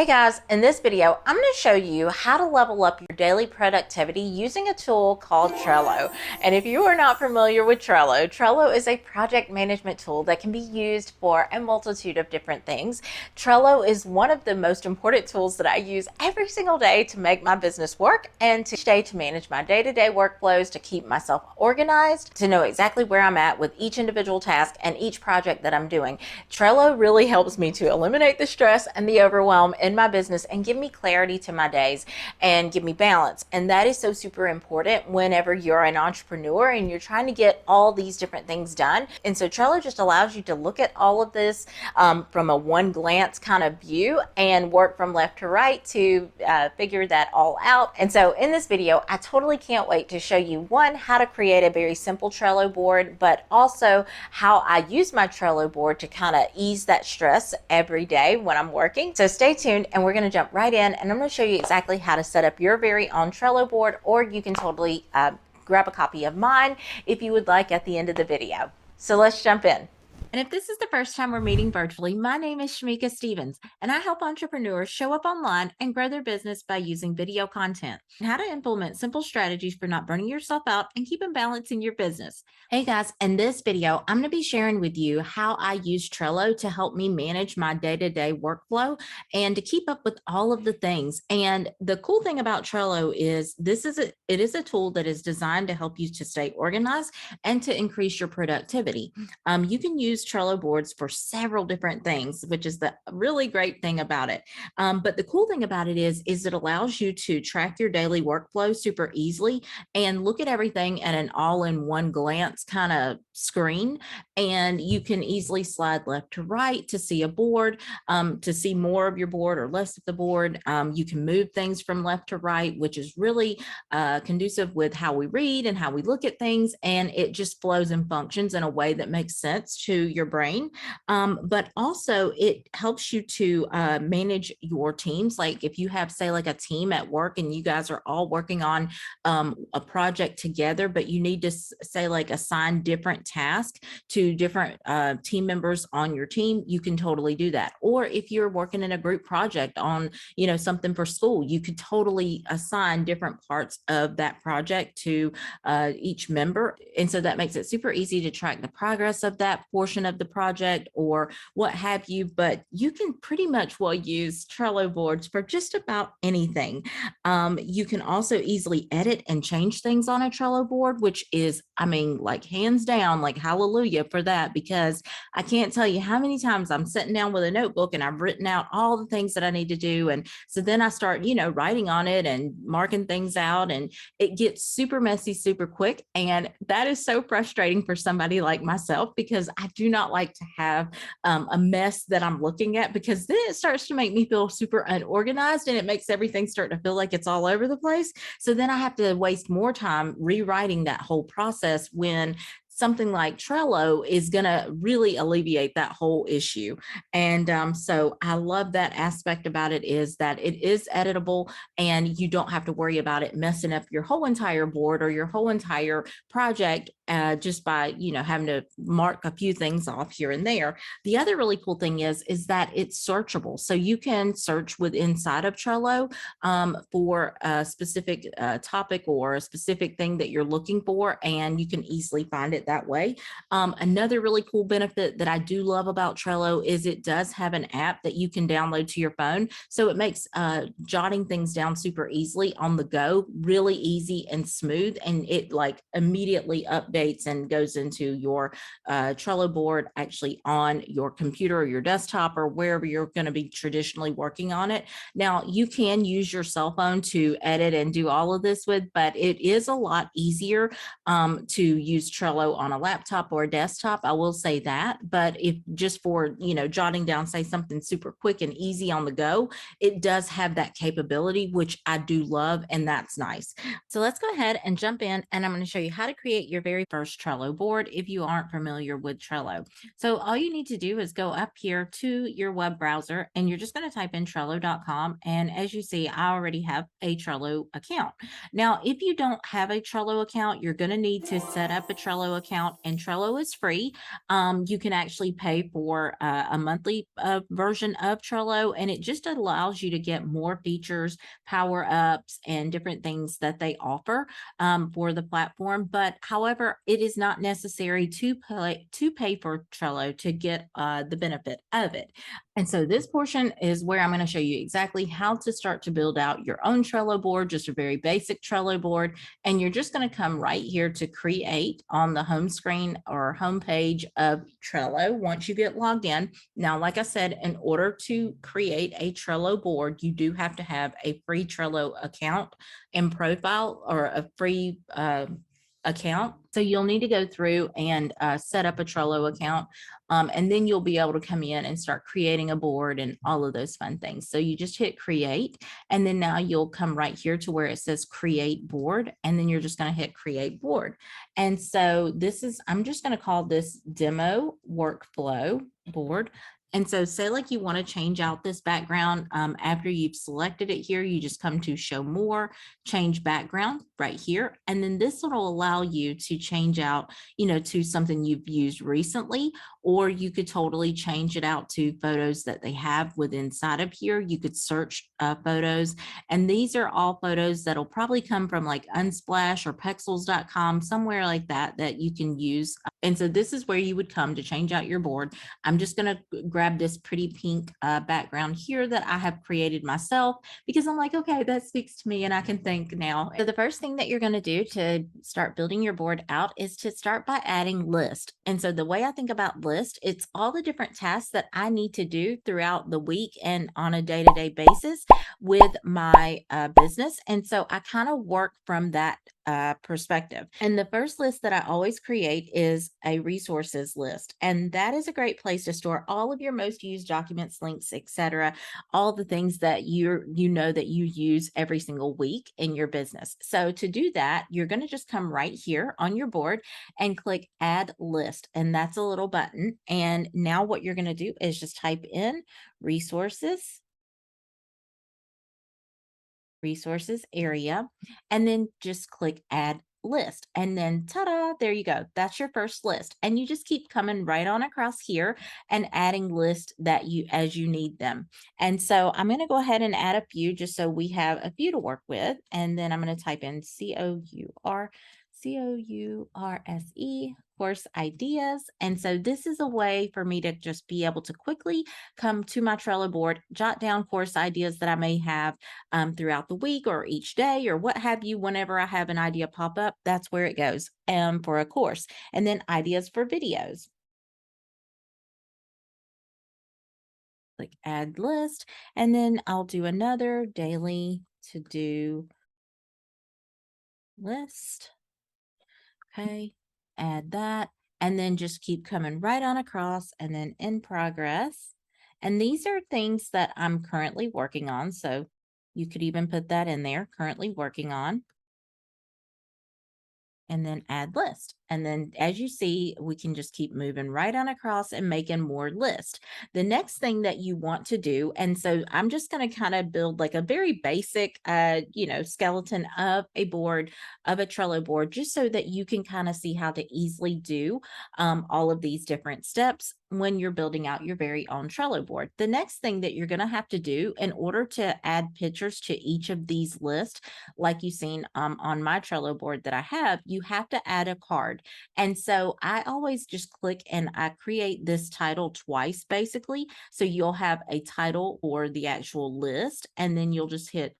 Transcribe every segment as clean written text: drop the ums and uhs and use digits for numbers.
Hey guys, in this video, I'm going to show you how to level up your daily productivity using a tool called Trello. And if you are not familiar with Trello, Trello is a project management tool that can be used for a multitude of different things. Trello is one of the most important tools that I use every single day to make my business work and to each day to manage my day-to-day workflows, to keep myself organized, to know exactly where I'm at with each individual task and each project that I'm doing. Trello really helps me to eliminate the stress and the overwhelm in my business and give me clarity to my days and give me balance. And that is so super important whenever you're an entrepreneur and you're trying to get all these different things done. And so Trello just allows you to look at all of this from a one glance kind of view and work from left to right to figure that all out. And so in this video, I totally can't wait to show you, one, how to create a very simple Trello board, but also how I use my Trello board to kind of ease that stress every day when I'm working. So stay tuned and we're going to jump right in, and I'm going to show you exactly how to set up your very own Trello board, or you can totally grab a copy of mine if you would like at the end of the video. So let's jump in. And if this is the first time we're meeting virtually, my name is Shamecca Stevens, and I help entrepreneurs show up online and grow their business by using video content and how to implement simple strategies for not burning yourself out and keeping balance in your business. Hey guys, in this video, I'm going to be sharing with you how I use Trello to help me manage my day-to-day workflow and to keep up with all of the things. And the cool thing about Trello is it is a tool that is designed to help you to stay organized and to increase your productivity. You can use Trello boards for several different things, which is the really great thing about it. But the cool thing about it is it allows you to track your daily workflow super easily and look at everything at an all-in-one glance kind of screen. And you can easily slide left to right to see a board, to see more of your board or less of the board. You can move things from left to right, which is really conducive with how we read and how we look at things. And it just flows and functions in a way that makes sense to your brain. But also it helps you to manage your teams. Like if you have, say, like a team at work and you guys are all working on a project together, but you need to say like assign different tasks to different team members on your team, you can totally do that. Or if you're working in a group project on, something for school, you could totally assign different parts of that project to each member. And so that makes it super easy to track the progress of that portion of the project or what have you. But you can pretty much use Trello boards for just about anything. You can also easily edit and change things on a Trello board, which is, like hands down, like hallelujah for that, because I can't tell you how many times I'm sitting down with a notebook and I've written out all the things that I need to do. And so then I start, writing on it and marking things out, and it gets super messy, super quick. And that is so frustrating for somebody like myself, because I do not like to have a mess that I'm looking at, because then it starts to make me feel super unorganized and it makes everything start to feel like it's all over the place. So then I have to waste more time rewriting that whole process, when something like Trello is going to really alleviate that whole issue. And so I love that aspect about it, is that it is editable and you don't have to worry about it messing up your whole entire board or your whole entire project just by, having to mark a few things off here and there. The other really cool thing is that it's searchable. So you can search with inside of Trello for a specific topic or a specific thing that you're looking for, and you can easily find it that way. Another really cool benefit that I do love about Trello is it does have an app that you can download to your phone. So it makes jotting things down super easily on the go, really easy and smooth. And it like immediately updates and goes into your Trello board actually on your computer or your desktop or wherever you're going to be traditionally working on it. Now, you can use your cell phone to edit and do all of this with, but it is a lot easier to use Trello on a laptop or a desktop. I will say that. But if just for, jotting down, say, something super quick and easy on the go, it does have that capability, which I do love, and that's nice. So let's go ahead and jump in, and I'm going to show you how to create your very first Trello board if you aren't familiar with Trello. So all you need to do is go up here to your web browser, and you're just going to type in Trello.com. And as you see, I already have a Trello account. Now, if you don't have a Trello account, you're going to need to set up a Trello account account, and Trello is free. You can actually pay for a monthly version of Trello, and it just allows you to get more features, power ups, and different things that they offer for the platform. But however, it is not necessary to pay for Trello to get the benefit of it. And so this portion is where I'm going to show you exactly how to start to build out your own Trello board, just a very basic Trello board. And you're just going to come right here to create on the home screen or home page of Trello once you get logged in. Now, like I said, in order to create a Trello board, you do have to have a free Trello account and profile, or a free account. So you'll need to go through and set up a Trello account. And then you'll be able to come in and start creating a board and all of those fun things. So you just hit create, and then now you'll come right here to where it says create board. And then you're just going to hit create board. And so I'm just going to call this demo workflow board. And so say like you want to change out this background after you've selected it here, you just come to show more, change background right here. And then this will allow you to change out, to something you've used recently, or you could totally change it out to photos that they have within inside of here. You could search photos, and these are all photos that'll probably come from like Unsplash or Pexels.com, somewhere like that you can use. And so this is where you would come to change out your board. I'm just going to grab this pretty pink background here that I have created myself, because I'm like, okay, that speaks to me and I can think now. So the first thing that you're going to do to start building your board out is to start by adding list. And so the way I think about list, it's all the different tasks that I need to do throughout the week and on a day-to-day basis with my business. And so I kind of work from that perspective. And the first list that I always create is a resources list. And that is a great place to store all of your most used documents, links, etc., all the things that that you use every single week in your business. So to do that, you're going to just come right here on your board and click add list. And that's a little button. And now what you're going to do is just type in resources area, and then just click add list, and then ta-da, there you go. That's your first list. And you just keep coming right on across here and adding lists that as you need them. And so I'm going to go ahead and add a few just so we have a few to work with. And then I'm going to type in COURSE course ideas. And so this is a way for me to just be able to quickly come to my Trello board, jot down course ideas that I may have throughout the week or each day or what have you. Whenever I have an idea pop up, that's where it goes for a course. And then ideas for videos. Click add list, and then I'll do another daily to do list. Okay, add that, and then just keep coming right on across, and then in progress. And these are things that I'm currently working on. So you could even put that in there, currently working on, and then add list. And then as you see, we can just keep moving right on across and making more list. The next thing that you want to do, and so I'm just going to kind of build like a very basic, skeleton of a board, of a Trello board, just so that you can kind of see how to easily do all of these different steps when you're building out your very own Trello board. The next thing that you're going to have to do in order to add pictures to each of these lists, like you've seen on my Trello board that I have, you have to add a card. And so I always just click and I create this title twice, basically. So you'll have a title or the actual list, and then you'll just hit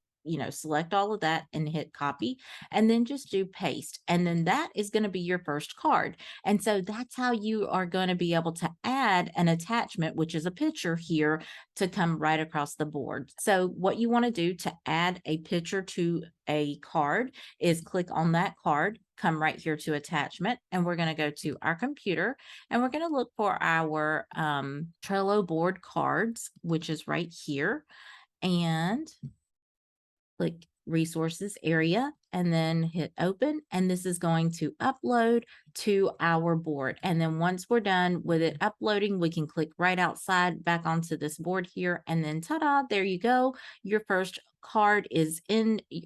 select all of that and hit copy, and then just do paste. And then that is going to be your first card. And so that's how you are going to be able to add an attachment, which is a picture here, to come right across the board. So what you want to do to add a picture to a card is click on that card, come right here to attachment, and we're going to go to our computer, and we're going to look for our Trello board cards, which is right here, and click resources area, and then hit open, and this is going to upload to our board. And then once we're done with it uploading, we can click right outside back onto this board here, and then ta-da, there you go, your first card is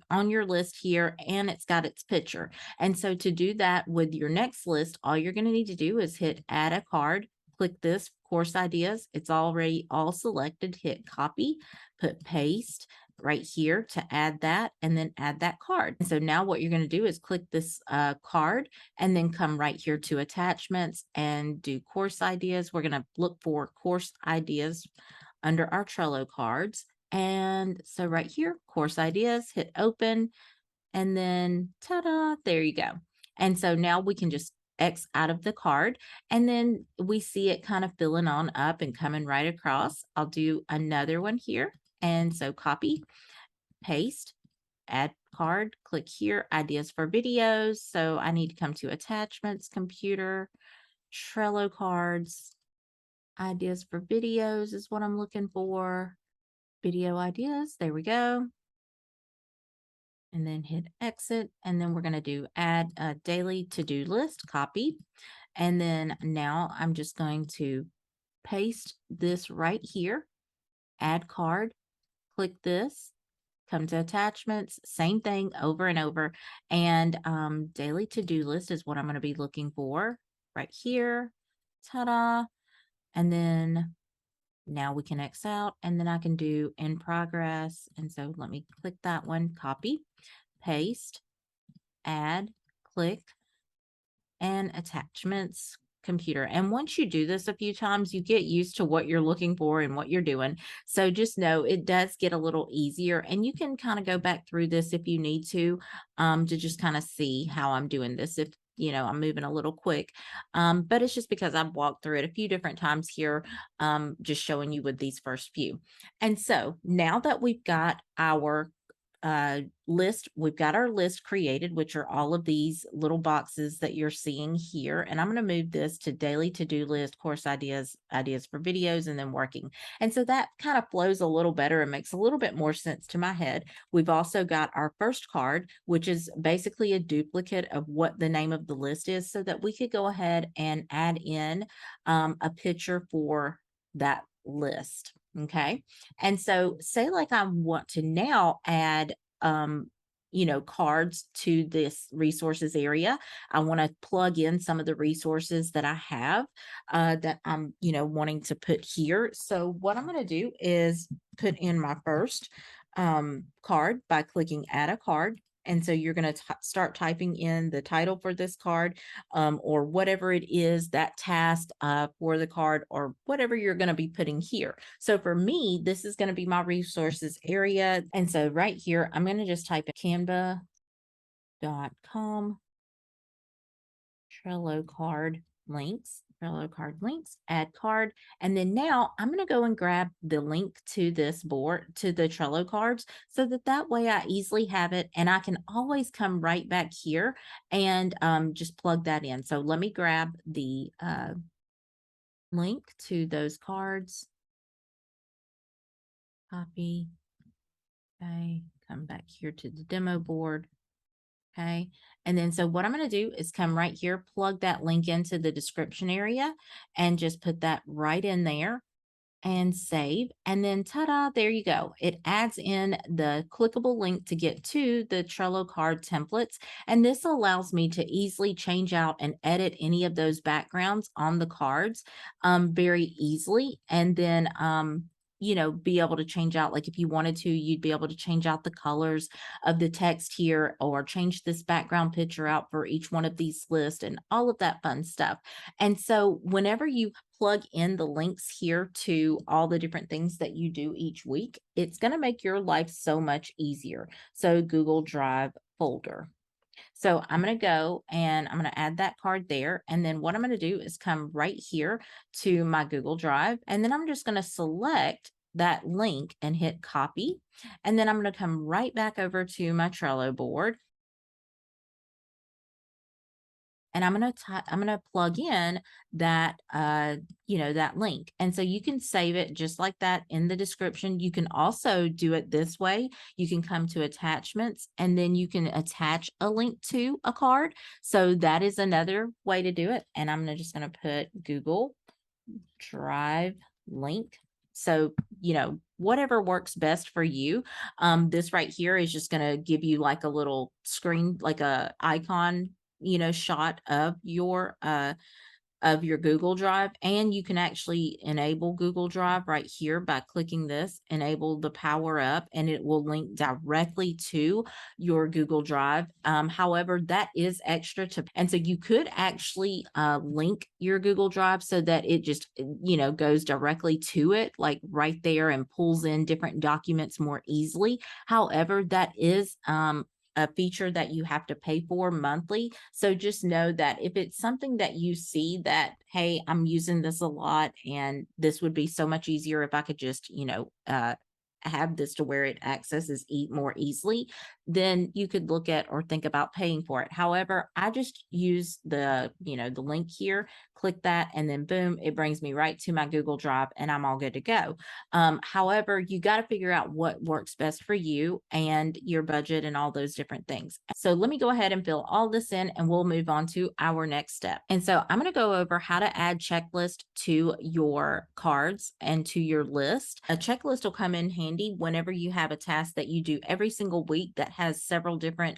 on your list here and it's got its picture. And so to do that with your next list, all you're going to need to do is hit add a card, click this course ideas. It's already all selected. Hit copy, put paste right here to add that, and then add that card. And so now what you're going to do is click this card and then come right here to attachments and do course ideas. We're going to look for course ideas under our Trello cards. And so right here, course ideas, hit open, and then ta-da, there you go. And so now we can just X out of the card, and then we see it kind of filling on up and coming right across. I'll do another one here. And so copy, paste, add card, click here, ideas for videos. So I need to come to attachments, computer, Trello cards, ideas for videos is what I'm looking for. Video ideas, there we go. And then hit exit. And then we're going to do add a daily to-do list, copy. And then now I'm just going to paste this right here, add card, click this, come to attachments, same thing over and over. And daily to-do list is what I'm going to be looking for right here. Ta-da. And then now we can X out, and then I can do in progress. And so let me click that one, copy, paste, add, click, and attachments, computer. And once you do this a few times, you get used to what you're looking for and what you're doing. So just know it does get a little easier, and you can kind of go back through this if you need to just kind of see how I'm doing this. If I'm moving a little quick, but it's just because I've walked through it a few different times here, just showing you with these first few. And so now that we've got our list, we've got our list created, which are all of these little boxes that you're seeing here. And I'm going to move this to daily to-do list, course ideas, ideas for videos, and then working. And so that kind of flows a little better and makes a little bit more sense to my head. We've also got our first card, which is basically a duplicate of what the name of the list is, so that we could go ahead and add in a picture for that list. Okay. And so say like I want to now add, cards to this resources area. I want to plug in some of the resources that I have that I'm, wanting to put here. So what I'm going to do is put in my first card by clicking add a card. And so you're going to start typing in the title for this card, or whatever it is, that task for the card, or whatever you're going to be putting here. So for me, this is going to be my resources area. And so right here, I'm going to just type in canva.com, Trello card links. Trello card links, add card. And then now I'm going to go and grab the link to this board, to the Trello cards, so that way I easily have it, and I can always come right back here and just plug that in. So let me grab the link to those cards, copy, okay, come back here to the demo board. Okay. And then so what I'm going to do is come right here, plug that link into the description area, and just put that right in there and save. And then ta-da, there you go. It adds in the clickable link to get to the Trello card templates. And this allows me to easily change out and edit any of those backgrounds on the cards very easily. And then be able to change out, like if you wanted to, you'd be able to change out the colors of the text here, or change this background picture out for each one of these lists, and all of that fun stuff. And so whenever you plug in the links here to all the different things that you do each week, it's going to make your life so much easier. So Google Drive folder. So I'm going to go and I'm going to add that card there. And then what I'm going to do is come right here to my Google Drive. And then I'm just going to select that link and hit copy. And then I'm going to come right back over to my Trello board. And I'm going to plug in that, that link. And so you can save it just like that in the description. You can also do it this way. You can come to attachments, and then you can attach a link to a card. So that is another way to do it. And I'm just going to put Google Drive link. So, whatever works best for you. This right here is just going to give you like a little screen, like a icon, shot of your Google Drive, and you can actually enable Google Drive right here by clicking this, enable the power up, and it will link directly to your Google Drive. However, that is extra and so you could actually link your Google Drive so that it just, goes directly to it, like right there, and pulls in different documents more easily. However, that is a feature that you have to pay for monthly. So just know that if it's something that you see that, hey, I'm using this a lot and this would be so much easier if I could just, have this to where it accesses more easily, then you could look at or think about paying for it. However, I just use the link here, click that, and then boom, it brings me right to my Google Drive and I'm all good to go. However, you got to figure out what works best for you and your budget and all those different things. So let me go ahead and fill all this in and we'll move on to our next step. And so I'm going to go over how to add checklist to your cards and to your list. A checklist will come in handy whenever you have a task that you do every single week that has several different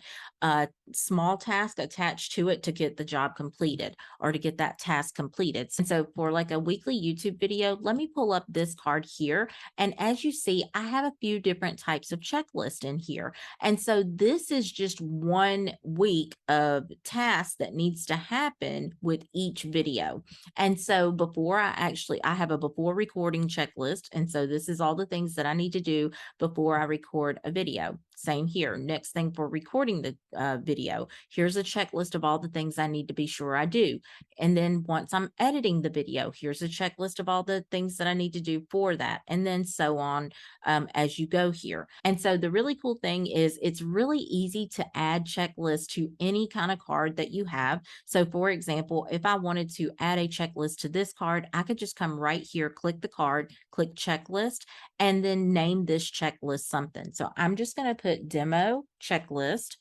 small tasks attached to it to get the job completed or to get that task completed. And so for like a weekly YouTube video, let me pull up this card here. And as you see, I have a few different types of checklist in here. And so this is just 1 week of tasks that needs to happen with each video. And so I have a before recording checklist. And so this is all the things that I need to do before I record a video. Same here. Next thing for recording the video, here's a checklist of all the things I need to be sure I do. And then once I'm editing the video, here's a checklist of all the things that I need to do for that. And then so on as you go here. And so the really cool thing is it's really easy to add checklists to any kind of card that you have. So for example, if I wanted to add a checklist to this card, I could just come right here, click the card, click checklist, and then name this checklist something. So I'm just going to put demo checklist,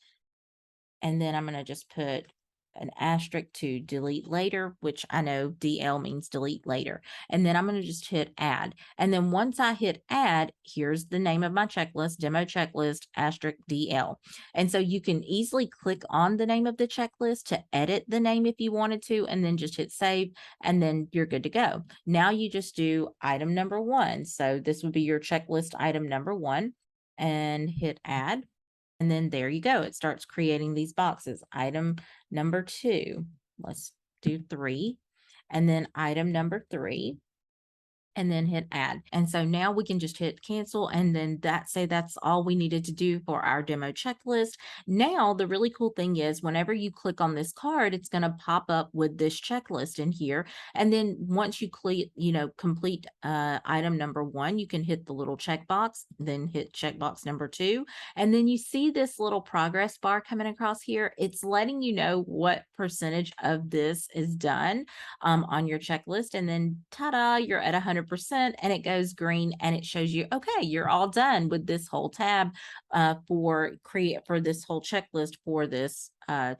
and then I'm going to just put an asterisk to delete later, which I know DL means delete later. And then I'm going to just hit add. And then once I hit add, here's the name of my checklist, demo checklist, asterisk DL. And so you can easily click on the name of the checklist to edit the name if you wanted to, and then just hit save, and then you're good to go. Now you just do item number 1. So this would be your checklist item number 1, and hit add. And then there you go. It starts creating these boxes. Item number 2, let's do 3. And then item number 3, and then hit add. And so now we can just hit cancel, and then that's all we needed to do for our demo checklist. Now, the really cool thing is whenever you click on this card, it's going to pop up with this checklist in here. And then once you complete item number 1, you can hit the little checkbox, then hit checkbox number 2. And then you see this little progress bar coming across here. It's letting you know what percentage of this is done on your checklist. And then ta-da, you're at 100%, and it goes green, and it shows you, okay, you're all done with this whole tab for this whole checklist for this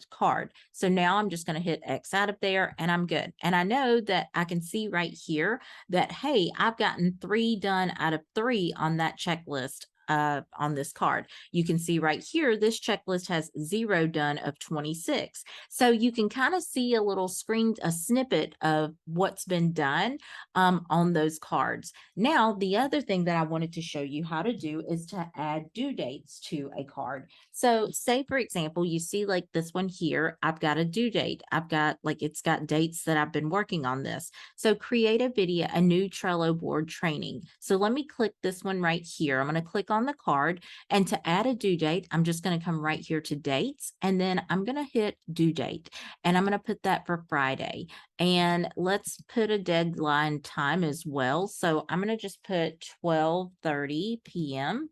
card. So now I'm just going to hit X out of there, and I'm good. And I know that I can see right here that, hey, I've gotten 3 done out of 3 on that checklist on this card. You can see right here, this checklist has 0 done of 26. So you can kind of see a snippet of what's been done on those cards. Now, the other thing that I wanted to show you how to do is to add due dates to a card. So say, for example, you see like this one here, I've got a due date. It's got dates that I've been working on this. So create a new Trello board training. So let me click this one right here. I'm going to click on the card, and to add a due date, I'm just going to come right here to dates, and then I'm going to hit due date, and I'm going to put that for Friday. And let's put a deadline time as well. So I'm going to just put 12:30 p.m.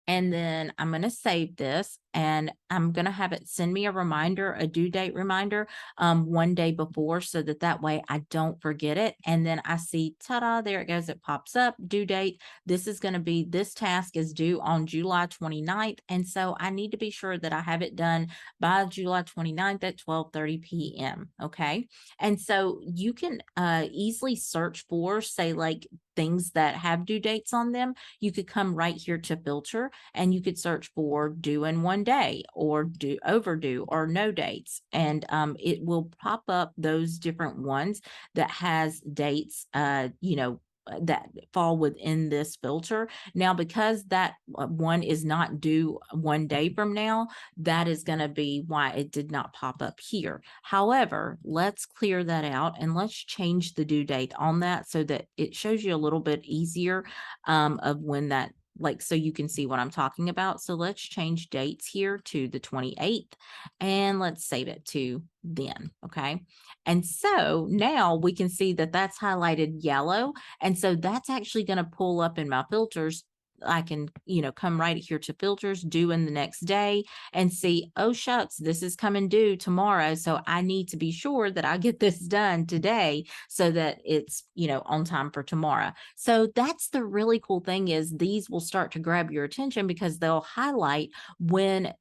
And then I'm going to save this, and I'm going to have it send me a reminder, a due date reminder, one day before, so that way I don't forget it. And then I see, ta-da, there it goes. It pops up, due date. This is going to be, this task is due on July 29th. And so I need to be sure that I have it done by July 29th at 12:30 p.m. Okay. And so you can easily search for, say, like things that have due dates on them. You could come right here to filter, and you could search for due in one day, or due, overdue, or no dates. And it will pop up those different ones that has dates, that fall within this filter. Now, because that one is not due one day from now, that is going to be why it did not pop up here. However, let's clear that out and let's change the due date on that so that it shows you a little bit easier of when that, like, so you can see what I'm talking about. So let's change dates here to the 28th, and let's save it to then. Okay. And so now we can see that that's highlighted yellow. And so that's actually going to pull up in my filters. I can, come right here to filters, due in the next day, and see, oh, shucks, this is coming due tomorrow. So I need to be sure that I get this done today so that it's, on time for tomorrow. So that's the really cool thing, is these will start to grab your attention because they'll highlight when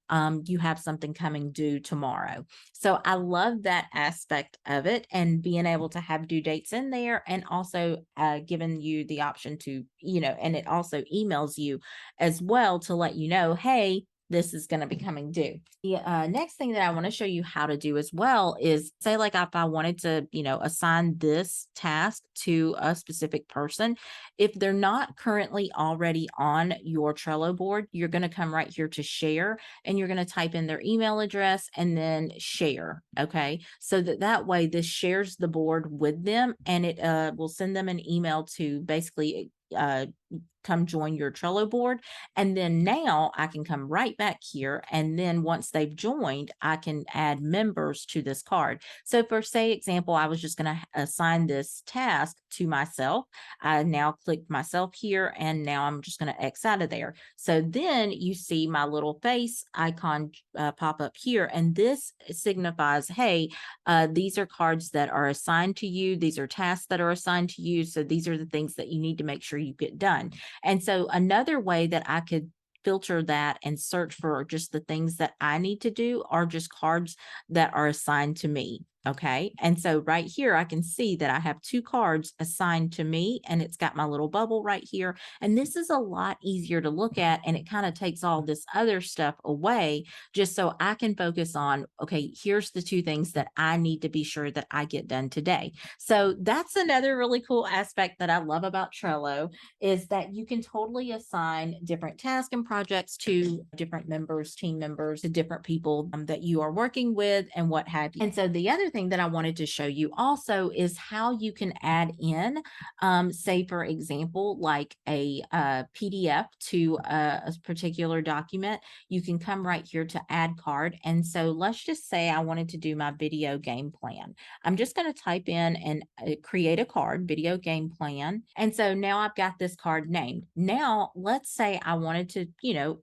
you have something coming due tomorrow. So I love that aspect of it, and being able to have due dates in there, and also giving you the option to, and it also emails you as well to let you know, hey, this is going to be coming due. The next thing that I want to show you how to do as well is, say, like if I wanted to, assign this task to a specific person, if they're not currently already on your Trello board, you're going to come right here to share, and you're going to type in their email address and then share. Okay. So that way this shares the board with them, and it will send them an email to basically come join your Trello board. And then now I can come right back here. And then once they've joined, I can add members to this card. So for, say, example, I was just going to assign this task to myself. I now clicked myself here, and now I'm just going to X out of there. So then you see my little face icon pop up here. And this signifies, hey, these are cards that are assigned to you. These are tasks that are assigned to you. So these are the things that you need to make sure you get done. And so another way that I could filter that and search for just the things that I need to do are just cards that are assigned to me. Okay. And so right here, I can see that I have 2 cards assigned to me, and it's got my little bubble right here. And this is a lot easier to look at, and it kind of takes all this other stuff away, just so I can focus on, okay, here's the 2 things that I need to be sure that I get done today. So that's another really cool aspect that I love about Trello, is that you can totally assign different tasks and projects to different members, team members, to different people that you are working with, and what have you. And so the other thing that I wanted to show you also is how you can add in, say, for example, like a PDF to a particular document. You can come right here to add card. And so let's just say I wanted to do my video game plan. I'm just going to type in and create a card, video game plan. And so now I've got this card named. Now, let's say I wanted to,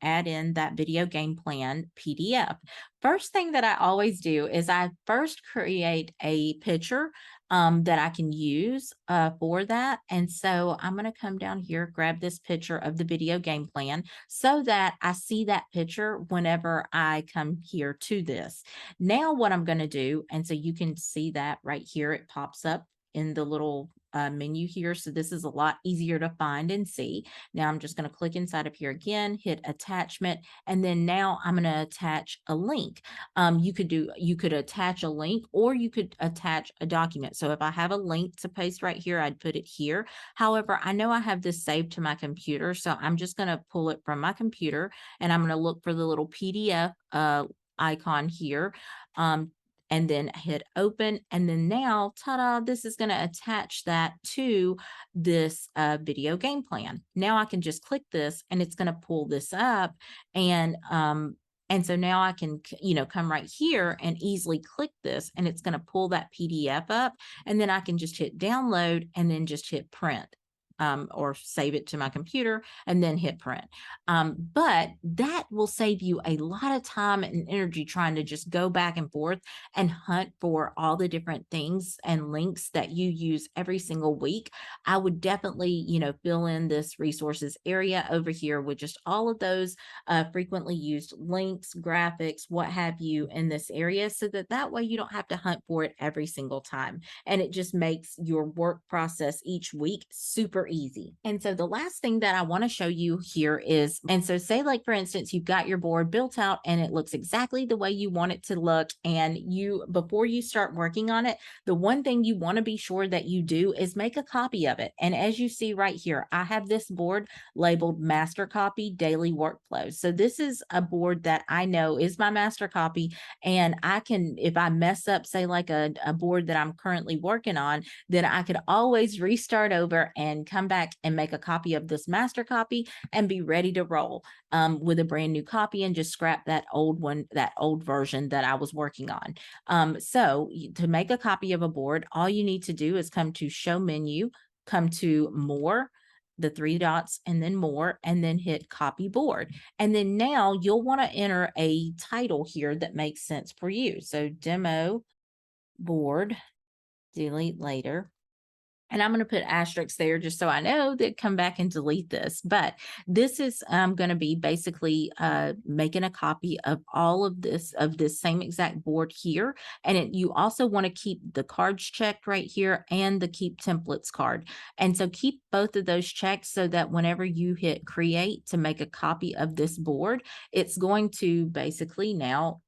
add in that video game plan PDF. First thing that I always do is I first create a picture that I can use for that. And so I'm going to come down here, grab this picture of the video game plan so that I see that picture whenever I come here to this. Now what I'm going to do, and so you can see that right here, it pops up in the little menu here. So this is a lot easier to find and see. Now I'm just going to click inside of here again, hit attachment, and then now I'm going to attach a link. You could attach a link, or you could attach a document. So if I have a link to paste right here, I'd put it here. However, I know I have this saved to my computer, so I'm just going to pull it from my computer, and I'm going to look for the little PDF icon here. And then hit open. And then now, ta-da, this is going to attach that to this video game plan. Now I can just click this, and it's going to pull this up. And so now I can, come right here and easily click this, and it's going to pull that PDF up. And then I can just hit download and then just hit print. or save it to my computer and then hit print. But that will save you a lot of time and energy trying to just go back and forth and hunt for all the different things and links that you use every single week. I would definitely, fill in this resources area over here with just all of those frequently used links, graphics, what have you in this area, so that way you don't have to hunt for it every single time. And it just makes your work process each week super easy. And so the last thing that I want to show you here is, and so say like for instance, you've got your board built out and it looks exactly the way you want it to look. And before you start working on it, the one thing you want to be sure that you do is make a copy of it. And as you see right here, I have this board labeled master copy daily workflows. So this is a board that I know is my master copy. And I can, if I mess up, say like a board that I'm currently working on, then I could always restart over and come back and make a copy of this master copy and be ready to roll with a brand new copy and just scrap that old one, that old version that I was working on. So to make a copy of a board, all you need to do is come to show menu, come to more, the three dots, and then more, and then hit copy board. And then now you'll want to enter a title here that makes sense for you. So demo board, delete later. And I'm going to put asterisks there just so I know that come back and delete this. But this is going to be basically making a copy of all of this same exact board here. And you also want to keep the cards checked right here and the keep templates card. And so keep both of those checked so that whenever you hit create to make a copy of this board, it's going to basically now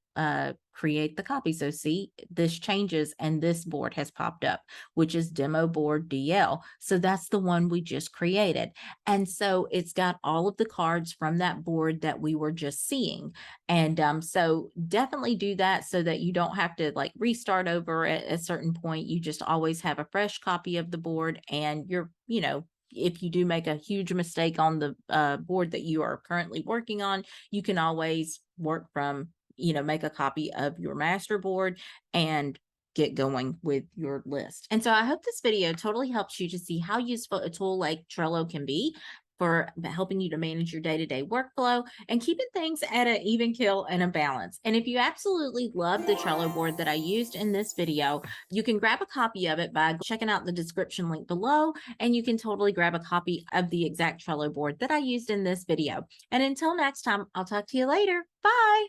create the copy. So see, this changes and this board has popped up, which is demo board DL. So that's the one we just created. And so it's got all of the cards from that board that we were just seeing. And so definitely do that so that you don't have to like restart over at a certain point. You just always have a fresh copy of the board, and you're, if you do make a huge mistake on the board that you are currently working on, you can always work from, make a copy of your master board and get going with your list. And so I hope this video totally helps you to see how useful a tool like Trello can be for helping you to manage your day-to-day workflow and keeping things at an even keel and a balance. And if you absolutely love the Trello board that I used in this video, you can grab a copy of it by checking out the description link below, and you can totally grab a copy of the exact Trello board that I used in this video. And until next time, I'll talk to you later. Bye.